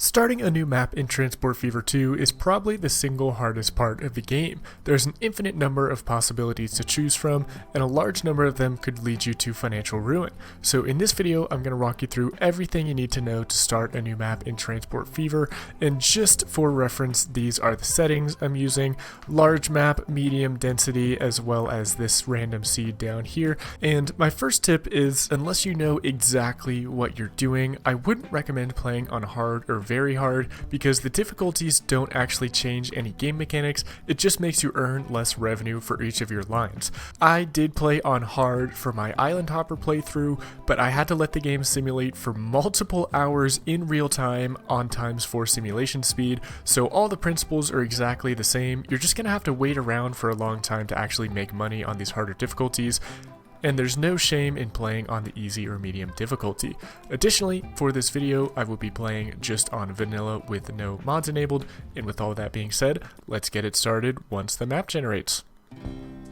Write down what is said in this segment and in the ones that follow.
Starting a new map in Transport Fever 2 is probably the single hardest part of the game. There's an infinite number of possibilities to choose from, and a large number of them could lead you to financial ruin. So in this video, I'm going to walk you through everything you need to know to start a new map in Transport Fever, and just for reference, these are the settings I'm using: large map, medium density, as well as this random seed down here. And my first tip is, unless you know exactly what you're doing, I wouldn't recommend playing on hard or very hard, because the difficulties don't actually change any game mechanics. It just makes you earn less revenue for each of your lines. I did play on hard for my Island Hopper playthrough, but I had to let the game simulate for multiple hours in real time on ×4 simulation speed, so all the principles are exactly the same. You're just gonna have to wait around for a long time to actually make money on these harder difficulties. And there's no shame in playing on the easy or medium difficulty. Additionally, for this video, I will be playing just on vanilla with no mods enabled, and with all that being said, let's get it started once the map generates.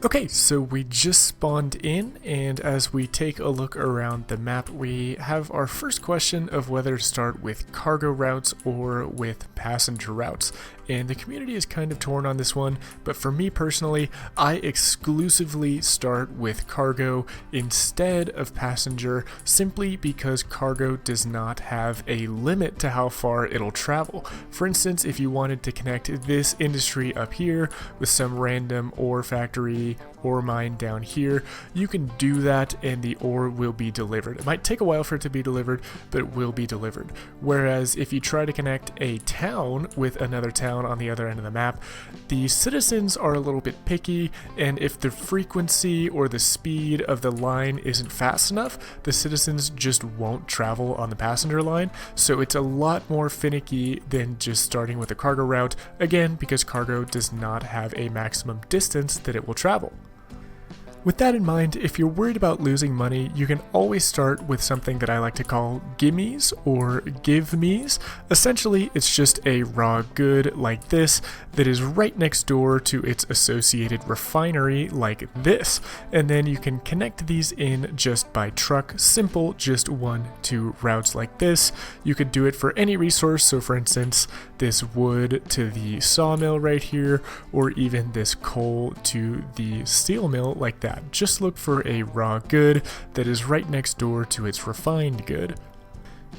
Okay, so we just spawned in, and as we take a look around the map, we have our first question of whether to start with cargo routes or with passenger routes. And the community is kind of torn on this one, but for me personally, I exclusively start with cargo instead of passenger, simply because cargo does not have a limit to how far it'll travel. For instance, if you wanted to connect this industry up here with some random ore factory ore mine down here, you can do that and the ore will be delivered. It might take a while for it to be delivered, but it will be delivered. Whereas if you try to connect a town with another town on the other end of the map, the citizens are a little bit picky, and if the frequency or the speed of the line isn't fast enough, the citizens just won't travel on the passenger line. So it's a lot more finicky than just starting with a cargo route, again because cargo does not have a maximum distance that it will travel. With that in mind, if you're worried about losing money, you can always start with something that I like to call gimmes or give-mes. Essentially, it's just a raw good like this that is right next door to its associated refinery like this. And then you can connect these in just by truck, simple, just 1-2 routes like this. You could do it for any resource, so for instance, this wood to the sawmill right here, or even this coal to the steel mill like that. Just look for a raw good that is right next door to its refined good.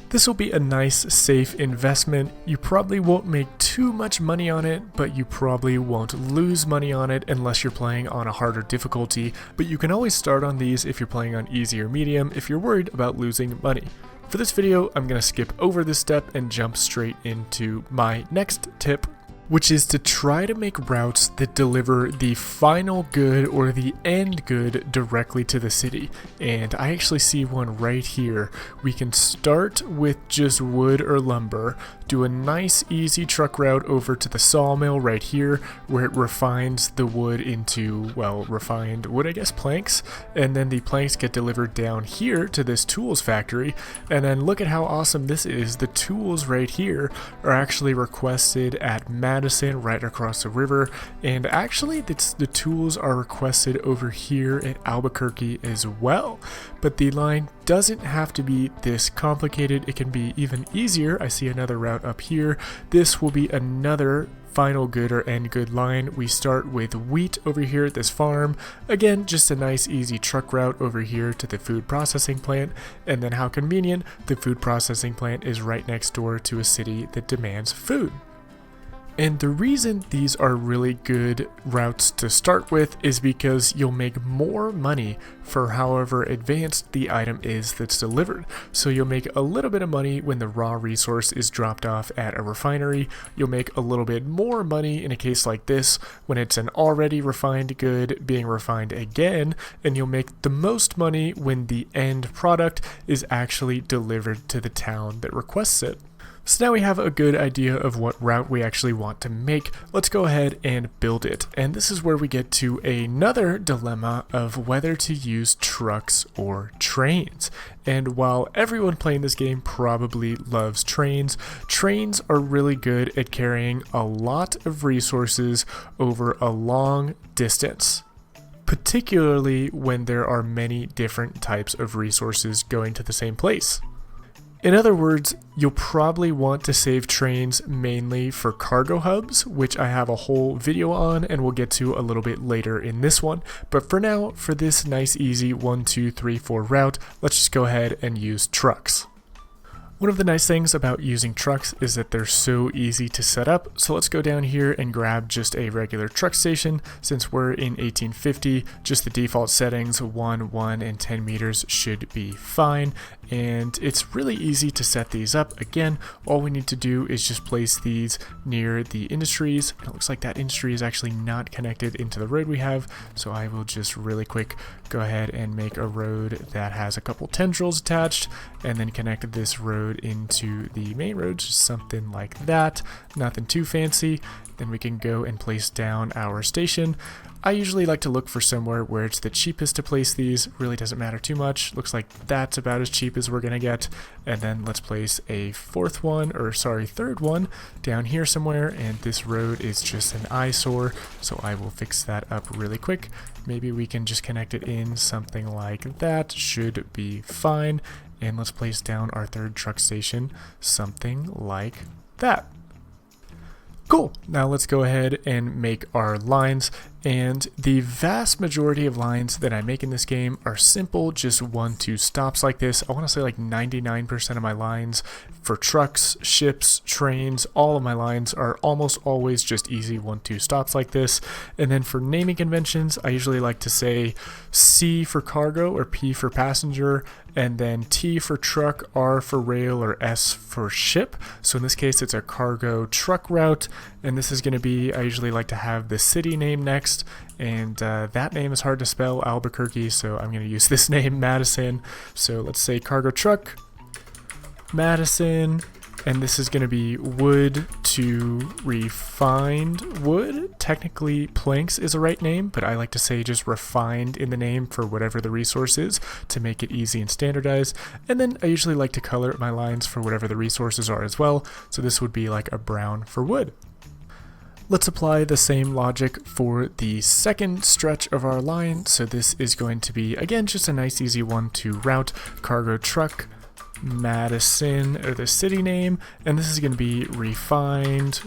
This will be a nice, safe investment. You probably won't make too much money on it, but you probably won't lose money on it unless you're playing on a harder difficulty. But you can always start on these if you're playing on easy or medium if you're worried about losing money. For this video, I'm going to skip over this step and jump straight into my next tip, which is to try to make routes that deliver the final good or the end good directly to the city. And I actually see one right here. We can start with just wood or lumber, do a nice easy truck route over to the sawmill right here, where it refines the wood into, well, refined wood, I guess, planks, and then the planks get delivered down here to this tools factory. And then look at how awesome this is. The tools right here are actually requested at Madison, right across the river, and actually the tools are requested over here at Albuquerque as well. But the line doesn't have to be this complicated. It can be even easier. I see another route up here. This will be another final good or end good line. We start with wheat over here at this farm. Again, just a nice easy truck route over here to the food processing plant, and then how convenient, the food processing plant is right next door to a city that demands food. And the reason these are really good routes to start with is because you'll make more money for however advanced the item is that's delivered. So you'll make a little bit of money when the raw resource is dropped off at a refinery. You'll make a little bit more money in a case like this when it's an already refined good being refined again, and you'll make the most money when the end product is actually delivered to the town that requests it. So now we have a good idea of what route we actually want to make. Let's go ahead and build it. And this is where we get to another dilemma of whether to use trucks or trains. And while everyone playing this game probably loves trains, trains are really good at carrying a lot of resources over a long distance, particularly when there are many different types of resources going to the same place. In other words, you'll probably want to save trains mainly for cargo hubs, which I have a whole video on and we'll get to a little bit later in this one. But for now, for this nice easy 1, 2, 3, 4 route, let's just go ahead and use trucks. One of the nice things about using trucks is that they're so easy to set up, so let's go down here and grab just a regular truck station. Since we're in 1850, just the default settings 1, 1, and 10 meters should be fine, and it's really easy to set these up. Again, all we need to do is just place these near the industries, and it looks like that industry is actually not connected into the road we have, so I will just really quick go ahead and make a road that has a couple tendrils attached, and then connect this road into the main road, just something like that, nothing too fancy. Then we can go and place down our station. I usually like to look for somewhere where it's the cheapest to place these. Really doesn't matter too much. Looks like that's about as cheap as we're gonna get. And then let's place a third one down here somewhere, and this road is just an eyesore, so I will fix that up really quick. Maybe we can just connect it in something like that, should be fine. And let's place down our third truck station something like that. Cool, now let's go ahead and make our lines, and the vast majority of lines that I make in this game are simple, just 1, 2 stops like this. I want to say like 99% of my lines for trucks, ships, trains, all of my lines are almost always just easy 1, 2 stops like this. And then for naming conventions, I usually like to say C for cargo or P for passenger, and then T for truck, R for rail, or S for ship. So in this case, it's a cargo truck route, and this is going to be, I usually like to have the city name next, and that name is hard to spell, Albuquerque, so I'm going to use this name, Madison. So let's say cargo truck, Madison, and this is going to be wood to refined wood. Technically, planks is a right name, but I like to say just refined in the name for whatever the resource is to make it easy and standardized. And then I usually like to color my lines for whatever the resources are as well. So this would be like a brown for wood. Let's apply the same logic for the second stretch of our line. So this is going to be, again, just a nice easy 1, 2 route, cargo truck, Madison, or the city name, and this is going to be refined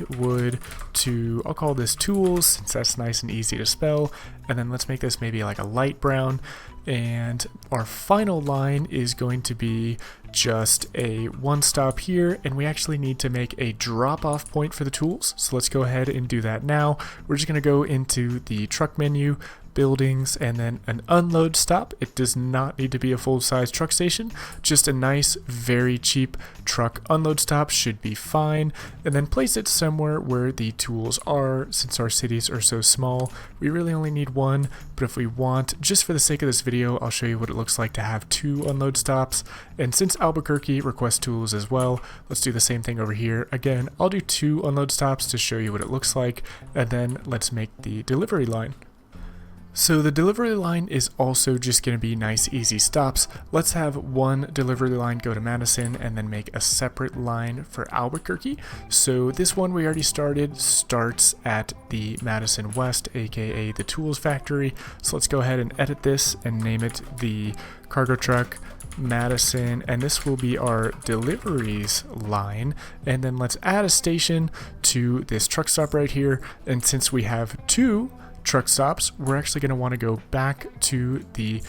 wood to, I'll call this tools, since that's nice and easy to spell, and then let's make this maybe like a light brown, and our final line is going to be just a 1 stop here, and we actually need to make a drop-off point for the tools, so let's go ahead and do that now. We're just going to go into the truck menu, buildings, and then an unload stop. It does not need to be a full-size truck station, just a nice, very cheap truck unload stop should be fine, and then place it somewhere where the tools are. Since our cities are so small, we really only need 1, but if we want, just for the sake of this video, I'll show you what it looks like to have 2 unload stops. And since Albuquerque requests tools as well, let's do the same thing over here. Again, I'll do 2 unload stops to show you what it looks like, and then let's make the delivery line. So the delivery line is also just going to be nice, easy stops. Let's have 1 delivery line go to Madison and then make a separate line for Albuquerque. So this one we already starts at the Madison West, aka the Tools Factory. So let's go ahead and edit this and name it the cargo truck Madison, and this will be our deliveries line. And then let's add a station to this truck stop right here. And since we have 2 truck stops, we're actually going to want to go back to the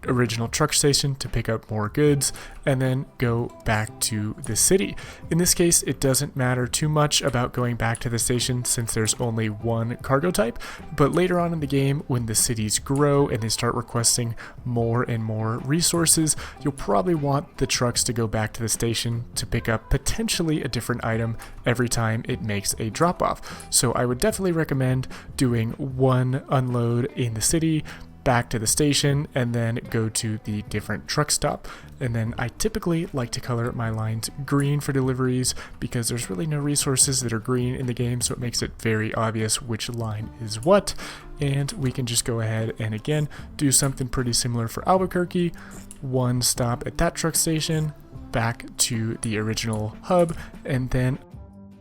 original truck station to pick up more goods and then go back to the city. In this case, it doesn't matter too much about going back to the station since there's only 1 cargo type, but later on in the game, when the cities grow and they start requesting more and more resources, you'll probably want the trucks to go back to the station to pick up potentially a different item every time it makes a drop off. So I would definitely recommend doing 1 unload in the city, back to the station, and then go to the different truck stop. And then I typically like to color my lines green for deliveries because there's really no resources that are green in the game, so it makes it very obvious which line is what. And we can just go ahead and again do something pretty similar for Albuquerque. 1 stop at that truck station, back to the original hub, and then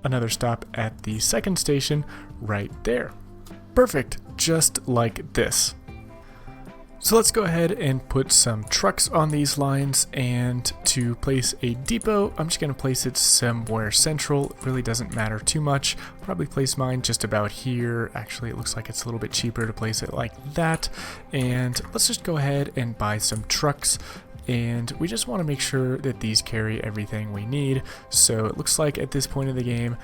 another stop at the second station right there. Perfect, just like this. So let's go ahead and put some trucks on these lines, and to place a depot, I'm just going to place it somewhere central. It really doesn't matter too much. Probably place mine just about here. Actually, it looks like it's a little bit cheaper to place it like that. And let's just go ahead and buy some trucks. And we just want to make sure that these carry everything we need. So it looks like at this point in the game,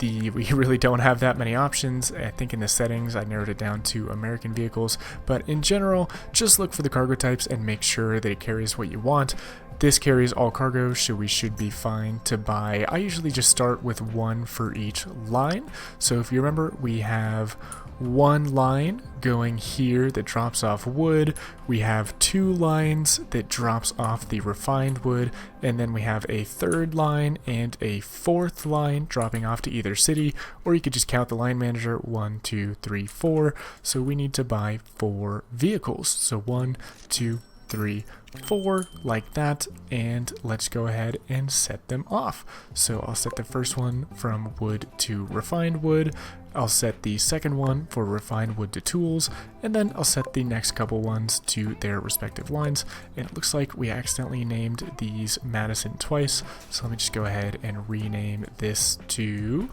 we really don't have that many options. I think in the settings I narrowed it down to American vehicles, but in general, just look for the cargo types and make sure that it carries what you want. This carries all cargo, so we should be fine to buy. I usually just start with one for each line. So if you remember, we have one line going here that drops off wood, we have two lines that drops off the refined wood, and then we have a third line and a fourth line dropping off to either city, or you could just count the line manager, 1, 2, 3, 4. So we need to buy 4 vehicles. So 1, 2, 3, 4, like that, and let's go ahead and set them off. So I'll set the first one from wood to refined wood, I'll set the second one for refined wood to tools, and then I'll set the next couple ones to their respective lines. And it looks like we accidentally named these Madison twice, so let me just go ahead and rename this to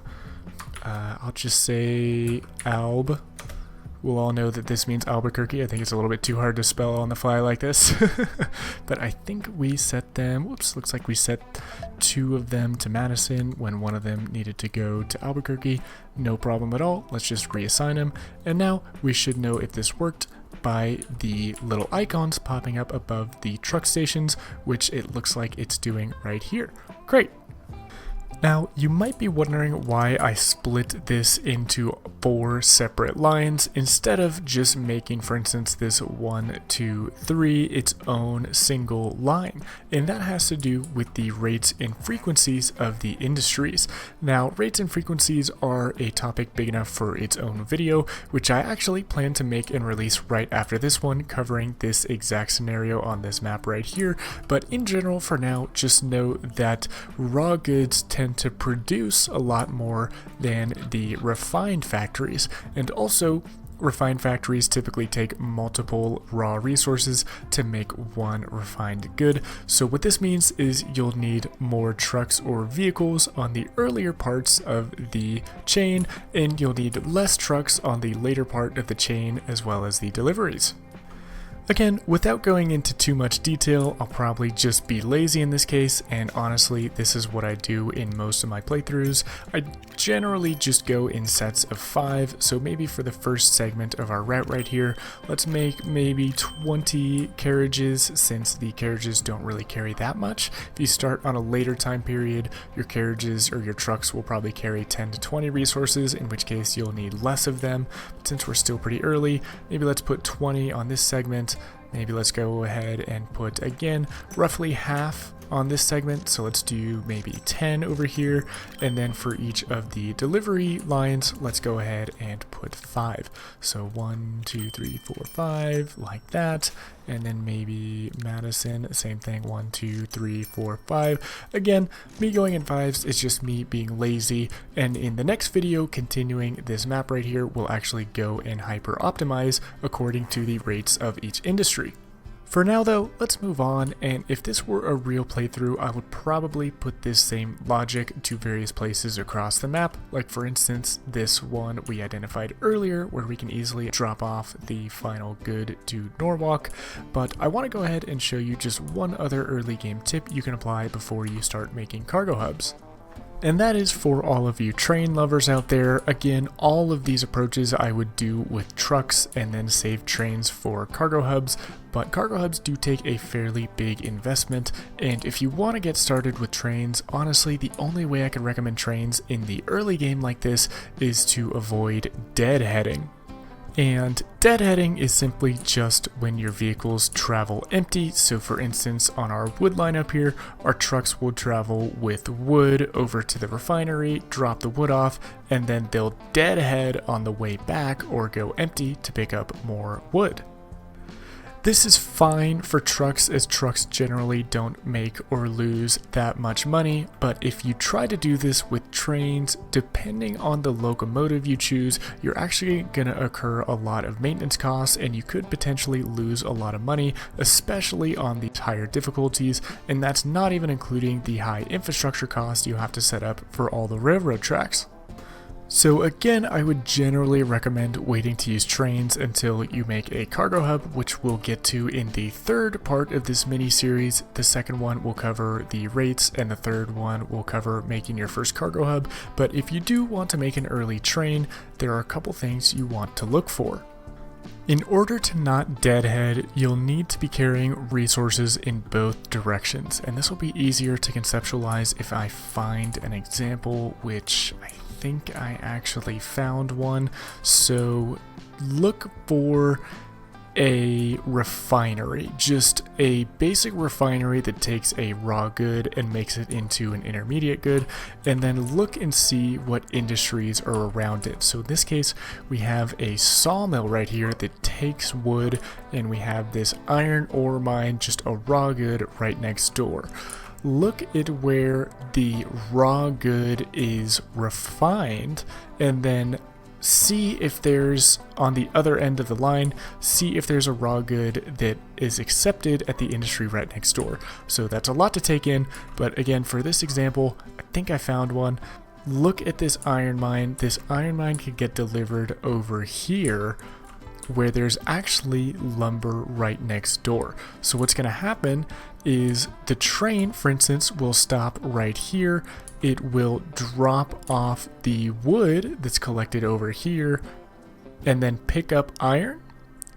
I'll just say Alb. We'll all know that this means Albuquerque. I think it's a little bit too hard to spell on the fly like this. But I think we set them, whoops, looks like we set 2 of them to Madison when one of them needed to go to Albuquerque. No problem at all. Let's just reassign them. And now we should know if this worked by the little icons popping up above the truck stations, which it looks like it's doing right here. Great. Now, you might be wondering why I split this into 4 separate lines instead of just making, for instance, this 1, 2, 3 its own single line. And that has to do with the rates and frequencies of the industries. Now, rates and frequencies are a topic big enough for its own video, which I actually plan to make and release right after this one, covering this exact scenario on this map right here. But in general, for now, just know that raw goods tend to produce a lot more than the refined factories, and also refined factories typically take multiple raw resources to make one refined good. So what this means is you'll need more trucks or vehicles on the earlier parts of the chain, and you'll need less trucks on the later part of the chain, as well as the deliveries. Again, without going into too much detail, I'll probably just be lazy in this case, and honestly, this is what I do in most of my playthroughs. I generally just go in sets of 5, so maybe for the first segment of our route right here, let's make maybe 20 carriages, since the carriages don't really carry that much. If you start on a later time period, your carriages or your trucks will probably carry 10 to 20 resources, in which case you'll need less of them. But since we're still pretty early, maybe let's put 20 on this segment. Maybe let's go ahead and put, again, roughly half on this segment, so let's do maybe 10 over here, and then for each of the delivery lines, let's go ahead and put 5. So 1, 2, 3, 4, 5, like that, and then maybe Madison, same thing, 1, 2, 3, 4, 5. Again, me going in 5s is just me being lazy, and in the next video, continuing this map right here, we'll actually go and hyper optimize according to the rates of each industry. For now though, let's move on, and if this were a real playthrough, I would probably put this same logic to various places across the map, like for instance this one we identified earlier where we can easily drop off the final good to Norwalk, but I want to go ahead and show you just one other early game tip you can apply before you start making cargo hubs. And that is for all of you train lovers out there. Again, all of these approaches I would do with trucks and then save trains for cargo hubs, but cargo hubs do take a fairly big investment, and if you want to get started with trains, honestly the only way I can recommend trains in the early game like this is to avoid deadheading. And deadheading is simply just when your vehicles travel empty. So for instance, on our wood line up here, our trucks will travel with wood over to the refinery, drop the wood off, and then they'll deadhead on the way back or go empty to pick up more wood. This is fine for trucks, as trucks generally don't make or lose that much money, but if you try to do this with trains, depending on the locomotive you choose, you're actually going to incur a lot of maintenance costs and you could potentially lose a lot of money, especially on these higher difficulties, and that's not even including the high infrastructure costs you have to set up for all the railroad tracks. So again, I would generally recommend waiting to use trains until you make a cargo hub, which we'll get to in the third part of this mini series. The second one will cover the rates and the third one will cover making your first cargo hub. But if you do want to make an early train, there are a couple things you want to look for. In order to not deadhead, you'll need to be carrying resources in both directions, and this will be easier to conceptualize if I find an example, which I think I actually found one. So look for a refinery, just a basic refinery that takes a raw good and makes it into an intermediate good, and then look and see what industries are around it. So in this case, we have a sawmill right here that takes wood, and we have this iron ore mine, just a raw good right next door. Look at where the raw good is refined, and then see if there's, on the other end of the line, see if there's a raw good that is accepted at the industry right next door. So that's a lot to take in, but again, for this example, I think I found one. Look at this iron mine. This iron mine could get delivered over here, where there's actually lumber right next door. So what's going to happen is the train, for instance, will stop right here. It will drop off the wood that's collected over here and then pick up iron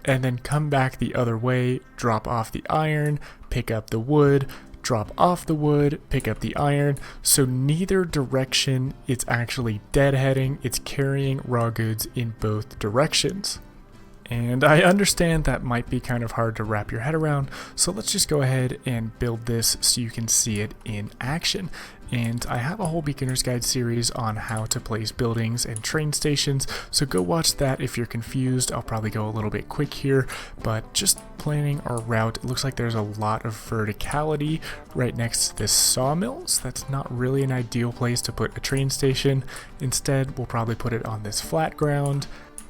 and then come back the other way, drop off the iron, pick up the wood, drop off the wood, pick up the iron. So neither direction it's actually deadheading, it's carrying raw goods in both directions. And I understand that might be kind of hard to wrap your head around, so let's just go ahead and build this so you can see it in action. And I have a whole beginner's guide series on how to place buildings and train stations, so go watch that if you're confused. I'll probably go a little bit quick here, but just planning our route, it looks like there's a lot of verticality right next to this sawmill, so that's not really an ideal place to put a train station. Instead, we'll probably put it on this flat ground.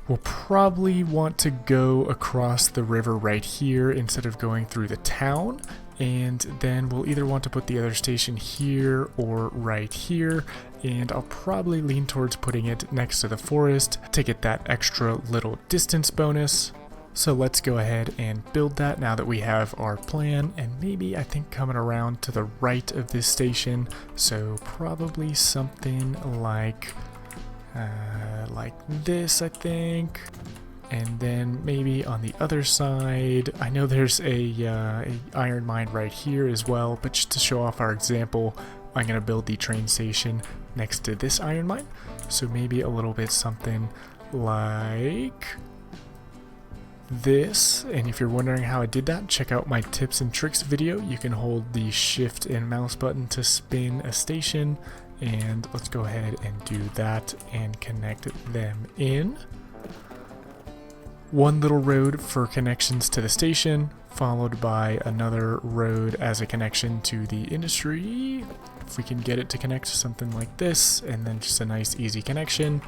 We'll probably want to go across the river right here instead of going through the town, and then we'll either want to put the other station here or right here, and I'll probably lean towards putting it next to the forest to get that extra little distance bonus. So let's go ahead and build that now that we have our plan, and maybe I think coming around to the right of this station, so probably something like this, I think. And then maybe on the other side, I know there's a iron mine right here as well, but just to show off our example, I'm going to build the train station next to this iron mine. So maybe a little bit something like this. And if you're wondering how I did that, check out my tips and tricks video. You can hold the shift and mouse button to spin a station. And let's go ahead and do that and connect them in. One little road for connections to the station, followed by another road as a connection to the industry. If we can get it to connect to something like this, and then just a nice easy connection,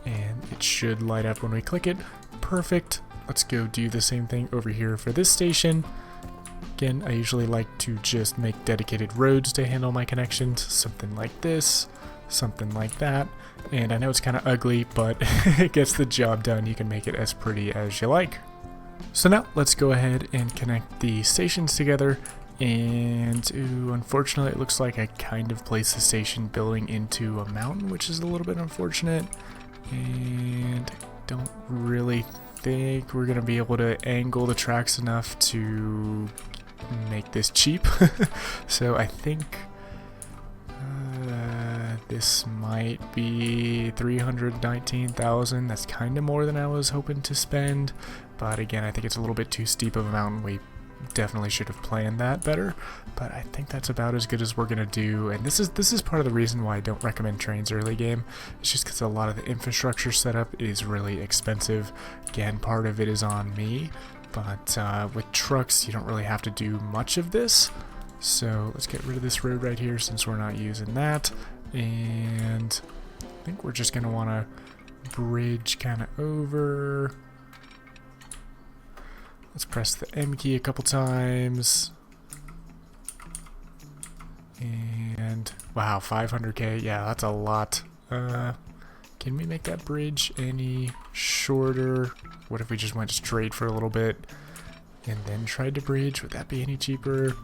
and it should light up when we click it. Perfect. Let's go do the same thing over here for this station. Again, I usually like to just make dedicated roads to handle my connections, something like this, something like that. And I know it's kind of ugly, but it gets the job done. You can make it as pretty as you like. So now let's go ahead and connect the stations together. And unfortunately, it looks like I kind of placed the station building into a mountain, which is a little bit unfortunate. And don't really think we're going to be able to angle the tracks enough to make this cheap. So I think this might be 319,000. That's kind of more than I was hoping to spend, but again, I think it's a little bit too steep of a mountain. We definitely should have planned that better, but I think that's about as good as we're gonna do. And this is part of the reason why I don't recommend trains early game. It's just because a lot of the infrastructure setup is really expensive. Again, part of it is on me, But with trucks, you don't really have to do much of this. So let's get rid of this road right here since we're not using that. And I think we're just going to want to bridge kind of over. Let's press the M key a couple times. And wow, 500k. Yeah, that's a lot. Can we make that bridge any shorter? What if we just went straight for a little bit and then tried to bridge? Would that be any cheaper?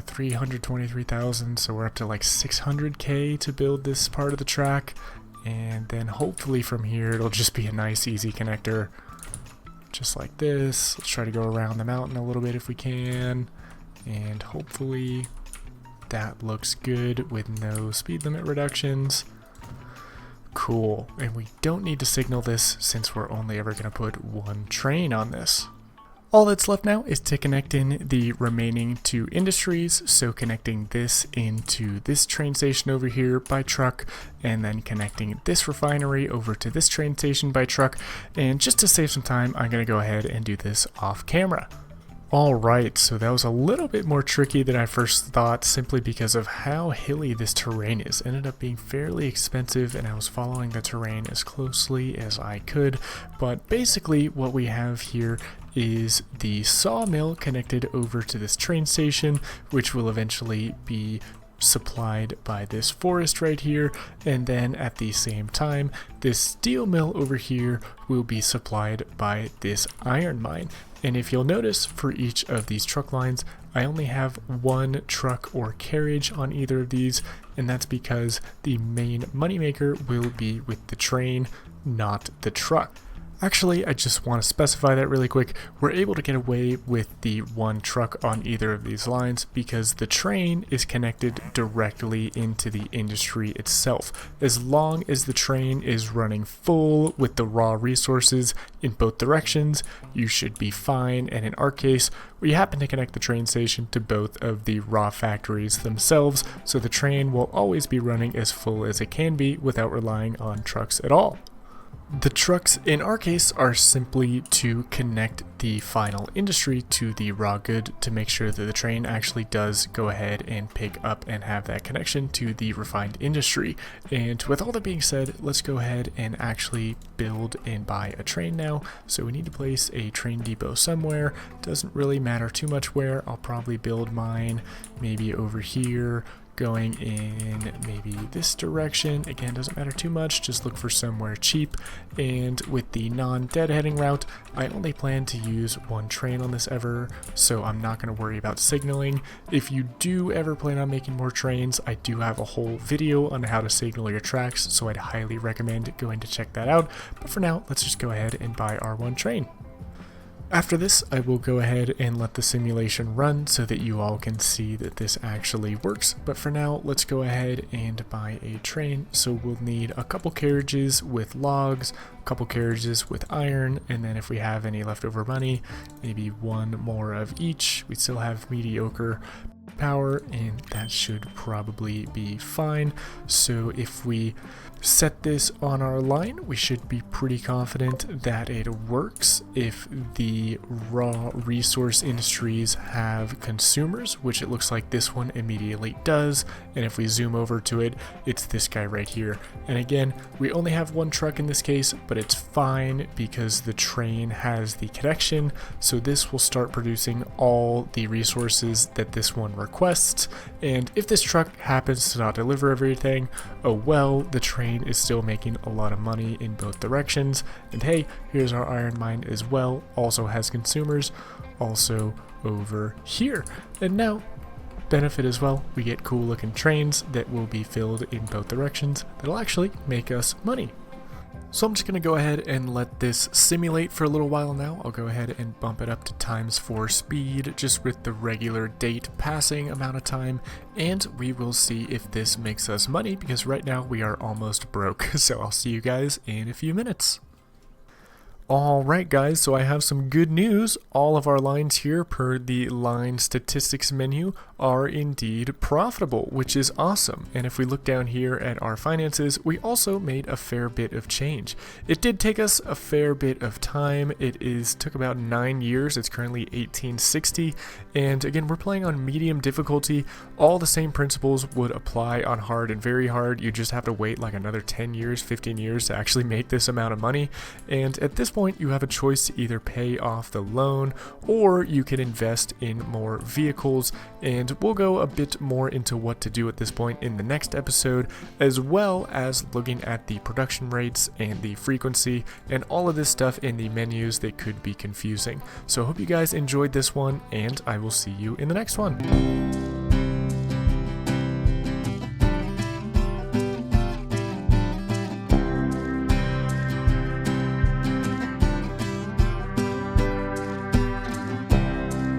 323,000, so we're up to like 600k to build this part of the track, and then hopefully from here it'll just be a nice easy connector just like this. Let's try to go around the mountain a little bit if we can, and hopefully that looks good with no speed limit reductions. Cool, and we don't need to signal this since we're only ever going to put one train on this. All that's left now is to connect in the remaining two industries, so connecting this into this train station over here by truck, and then connecting this refinery over to this train station by truck. And just to save some time, I'm going to go ahead and do this off camera. Alright, so that was a little bit more tricky than I first thought, simply because of how hilly this terrain is. It ended up being fairly expensive, and I was following the terrain as closely as I could. But basically what we have here is the sawmill connected over to this train station, which will eventually be supplied by this forest right here, and then at the same time this steel mill over here will be supplied by this iron mine. And if you'll notice, for each of these truck lines I only have one truck or carriage on either of these, and that's because the main moneymaker will be with the train, not the truck. Actually, I just want to specify that really quick. We're able to get away with the one truck on either of these lines because the train is connected directly into the industry itself. As long as the train is running full with the raw resources in both directions, you should be fine. And in our case, we happen to connect the train station to both of the raw factories themselves, so the train will always be running as full as it can be without relying on trucks at all. The trucks in our case are simply to connect the final industry to the raw good to make sure that the train actually does go ahead and pick up and have that connection to the refined industry. And with all that being said, let's go ahead and actually build and buy a train now. So we need to place a train depot somewhere. Doesn't really matter too much where. I'll probably build mine maybe over here, going in maybe this direction. Again, doesn't matter too much, just look for somewhere cheap. And with the non-deadheading route, I only plan to use one train on this ever, so I'm not going to worry about signaling. If you do ever plan on making more trains, I do have a whole video on how to signal your tracks, so I'd highly recommend going to check that out. But for now, let's just go ahead and buy our one train. After this, I will go ahead and let the simulation run so that you all can see that this actually works. But for now, let's go ahead and buy a train. So we'll need a couple carriages with logs, a couple carriages with iron, and then if we have any leftover money, maybe one more of each. We still have mediocre power, and that should probably be fine. So if we set this on our line, we should be pretty confident that it works. If the raw resource industries have consumers, which it looks like this one immediately does, and if we zoom over to it, it's this guy right here. And again, we only have one truck in this case, but it's fine because the train has the connection, so this will start producing all the resources that this one requests. And if this truck happens to not deliver everything, oh well, the train is still making a lot of money in both directions. And hey, here's our iron mine as well, also has consumers, also over here. And now, benefit as well, we get cool looking trains that will be filled in both directions that'll actually make us money. So I'm just going to go ahead and let this simulate for a little while now. I'll go ahead and bump it up to ×4 speed, just with the regular date passing amount of time, and we will see if this makes us money, because right now we are almost broke. So I'll see you guys in a few minutes. Alright guys, so I have some good news. All of our lines here per the line statistics menu are indeed profitable, which is awesome. And if we look down here at our finances, we also made a fair bit of change. It did take us a fair bit of time. Took about 9 years. It's currently 1860. And again, we're playing on medium difficulty. All the same principles would apply on hard and very hard. You just have to wait like another 10 years, 15 years to actually make this amount of money. And at this point, you have a choice to either pay off the loan or you can invest in more vehicles, and we'll go a bit more into what to do at this point in the next episode, as well as looking at the production rates and the frequency and all of this stuff in the menus that could be confusing. So I hope you guys enjoyed this one, and I will see you in the next one.